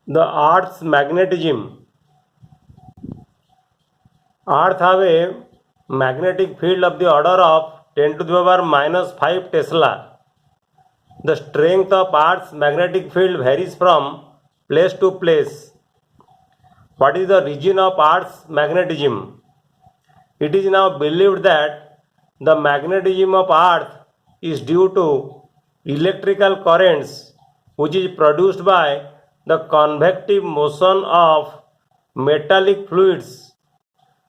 The Earth's magnetism. Earth have a magnetic field of the order of 10 to the power minus 5 Tesla. The strength of Earth's magnetic field varies from place to place. What is the region of Earth's magnetism? It is now believed that the magnetism of Earth is due to electrical currents which is produced by the convective motion of metallic fluids.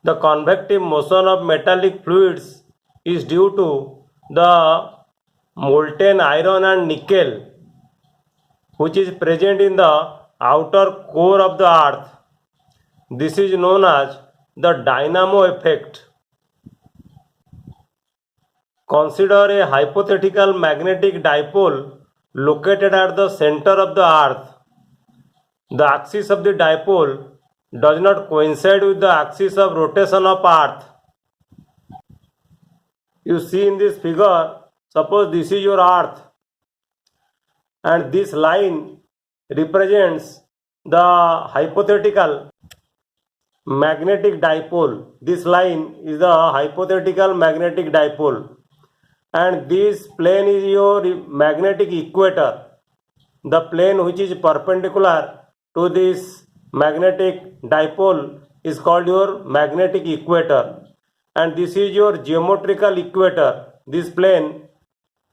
The convective motion of metallic fluids is due to the molten iron and nickel which is present in the outer core of the earth. This is known as the dynamo effect. Consider a hypothetical magnetic dipole located at the center of the earth. The axis of the dipole does not coincide with the axis of rotation of earth. You see in this figure, suppose this is your earth and this line represents the hypothetical magnetic dipole. This line is the hypothetical magnetic dipole and this plane is your magnetic equator, the plane which is perpendicular to this magnetic dipole is called your magnetic equator, and this is your geometrical equator. This plane,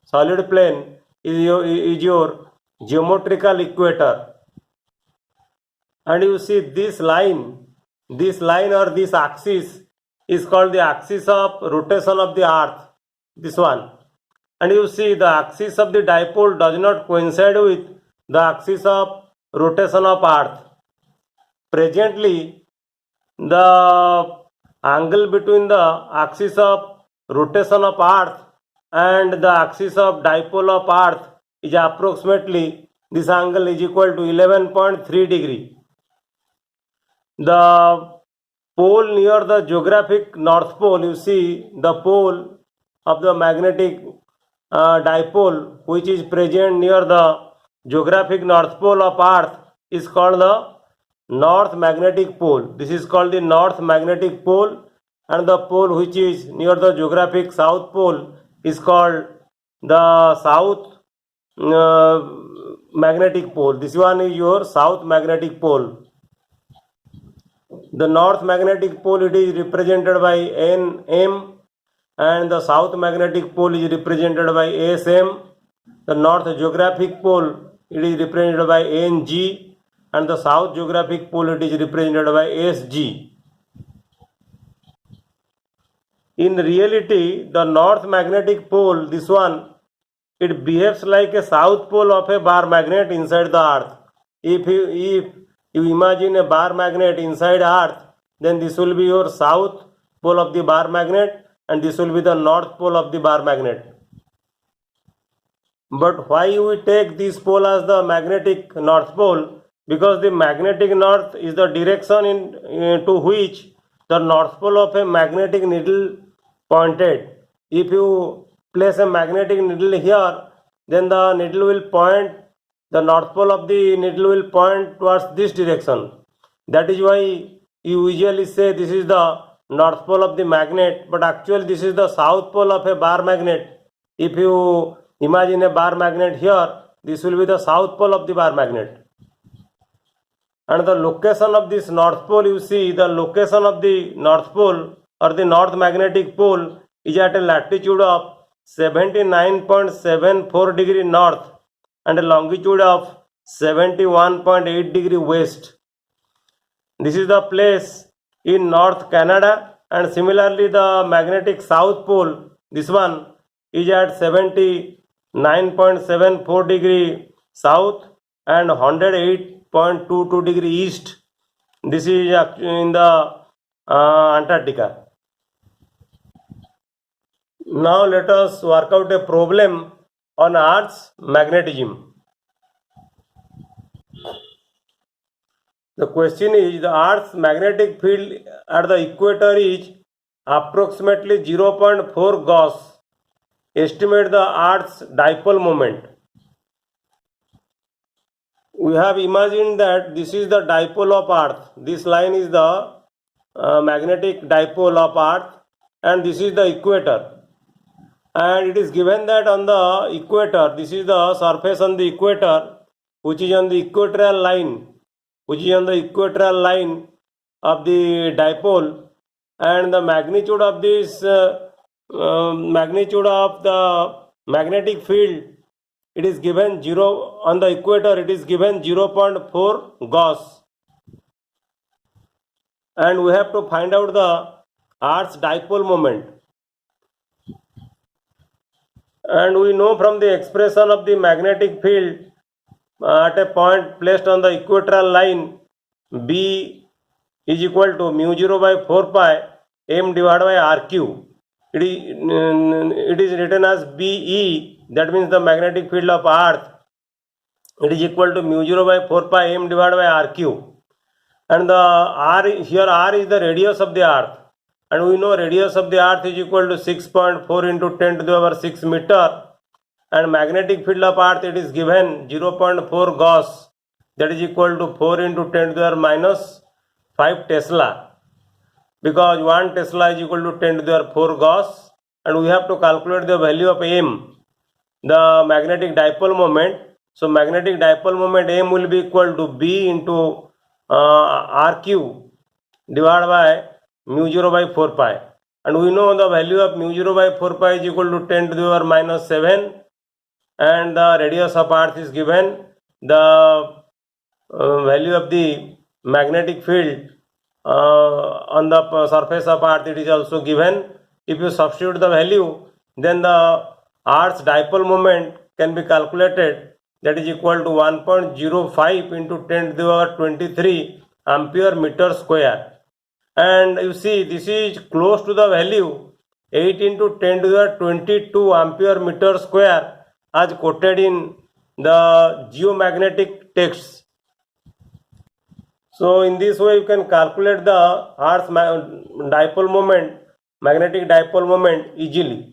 solid plane, is your geometrical equator. And you see this line or this axis is called the axis of rotation of the earth, this one. And you see the axis of the dipole does not coincide with the axis of rotation of earth. Presently, the angle between the axis of rotation of earth and the axis of dipole of earth is approximately, this angle is equal to 11.3 degree. The pole near the geographic north pole, you see the pole of the magnetic dipole which is present near the geographic north pole of earth is called the north magnetic pole. This is called the north magnetic pole, and the pole which is near the geographic south pole is called the south magnetic pole. This one is your south magnetic pole. The north magnetic pole, it is represented by Nm, and the south magnetic pole is represented by Sm. The north geographic pole, it is represented by Ng, and the south geographic pole, it is represented by Sg. In reality, the north magnetic pole, this one, it behaves like a south pole of a bar magnet inside the earth. If you imagine a bar magnet inside earth, then this will be your south pole of the bar magnet and this will be the north pole of the bar magnet. But why we take this pole as the magnetic north pole? Because the magnetic north is the direction to which the north pole of a magnetic needle pointed. If you place a magnetic needle here, then the needle will point, the north pole of the needle will point towards this direction. That is why you usually say this is the north pole of the magnet, but actually this is the south pole of a bar magnet. If you imagine a bar magnet here, this will be the south pole of the bar magnet. And the location of this north pole, you see the location of the north pole or the north magnetic pole is at a latitude of 79.74 degree north and a longitude of 71.8 degree west. This is the place in North Canada, and similarly the magnetic south pole, this one is at 79.74 degree south and 108.22 degree east. This is in the Antarctica. Now let us work out a problem on Earth's magnetism. The question is, the Earth's magnetic field at the equator is approximately 0.4 Gauss. Estimate the Earth's dipole moment. we have imagined that this is the dipole of earth. This line is the magnetic dipole of earth, and this is the equator. And it is given that on the equator, this is the surface on the equator, which is on the equatorial line, of the dipole, and the magnitude of this magnitude of the magnetic field, it is given 0 on the equator, it is given 0.4 Gauss. And we have to find out the Earth's dipole moment. And we know from the expression of the magnetic field at a point placed on the equatorial line, B is equal to mu 0 by 4 pi m divided by RQ. It is written as BE, that means the magnetic field of earth. It is equal to mu 0 by 4 pi m divided by RQ. And the R is the radius of the earth. And we know radius of the earth is equal to 6.4 into 10 to the power 6 meter. And magnetic field of earth, it is given 0.4 Gauss, that is equal to 4 into 10 to the power minus 5 Tesla. Because 1 Tesla is equal to 10 to the power 4 Gauss. And we have to calculate the value of M, the magnetic dipole moment. So magnetic dipole moment M will be equal to B into RQ divided by mu 0 by 4 pi. And we know the value of mu 0 by 4 pi is equal to 10 to the power minus 7. And the radius of earth is given. The value of the magnetic field on the surface of earth, it is also given. If you substitute the value, then the earth's dipole moment can be calculated, that is equal to 1.05 into 10 to the power 23 ampere meter square. And you see, this is close to the value 8 into 10 to the 22 ampere meter square as quoted in the geomagnetic texts. So in this way you can calculate the Earth's dipole moment, magnetic dipole moment easily.